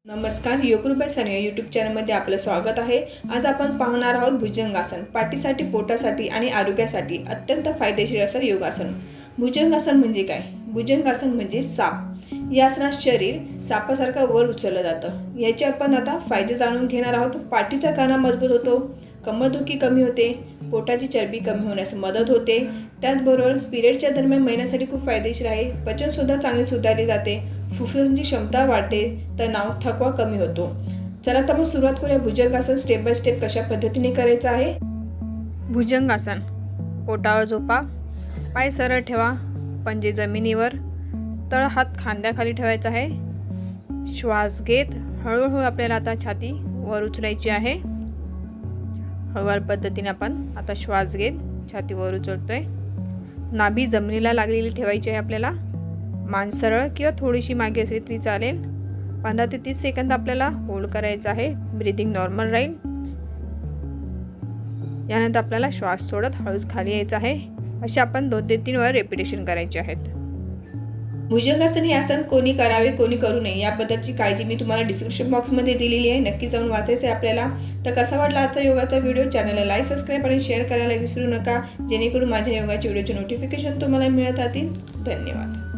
नमस्कार, योगरूप बाय सनिया यूट्यूब चॅनलमध्ये आपलं स्वागत आहे। आज आपण पाहणार आहोत भुजंगासन। पाठीसाठी, पोटासाठी आणि आरोग्यासाठी अत्यंत फायदेशीर असं योगासन। भुजंगासन म्हणजे काय? भुजंगासन म्हणजे साप। या आसनात शरीर सापासारखं वर उचललं जातं। याचे आपण आता फायदे जाणून घेणार आहोत। पाठीचा कणा मजबूत होतो, कंबरदुखी कमी होते, पोटाची चरबी कमी होण्यास मदत होते। त्याचबरोबर पिरियडच्या दरम्यान महिन्यासाठी खूप फायदेशीर आहे। पचनसुद्धा चांगले सुधारले जाते, फुफ्फुसांची क्षमता वाढते, तणाव थकवा कमी होतो। चला तर मग सुरुवात करूया। भुजंगासन स्टेप बाय स्टेप कशा पद्धतीने करायचं आहे। भुजंगासन। पोटावर झोपा, पाय सरळ ठेवा, पंजे जमिनीवर, तळ हात खांद्याखाली ठेवायचा आहे। श्वास घेत हळूहळू आपल्याला आता छाती वर उचलायची आहे। हळूवार पद्धतीने आपण आता श्वास घेत छाती वर उचलतोय। नाभी जमिनीला लागलेली ठेवायची आहे आपल्याला। मान सरळ किंवा थोडीशी मागे असली तरी चालेल। 15 ते 30 सेकंद आपल्याला होल्ड करायचं आहे। ब्रीदिंग नॉर्मल राहील। यानंतर आपल्याला श्वास सोडत हळूच खाली यायचं आहे। असे आपण 2 ते 3 वेळा रिपिटेशन करायचे आहेत। भुजंगासन हे आसन कोणी करावे कोणी करू नये याबद्दलची काळजी मी तुम्हाला डिस्क्रिप्शन बॉक्समध्ये दिलेली आहे। नक्की जाऊन वाचायचं आहे आपल्याला। तर कसा वाटला आजचा योगाचा व्हिडिओ? चॅनलला लाईक, सबस्क्राईब आणि शेअर करायला विसरू नका, जेणेकरून माझ्या योगाच्या व्हिडिओचे नोटिफिकेशन तुम्हाला मिळत राहतील। धन्यवाद।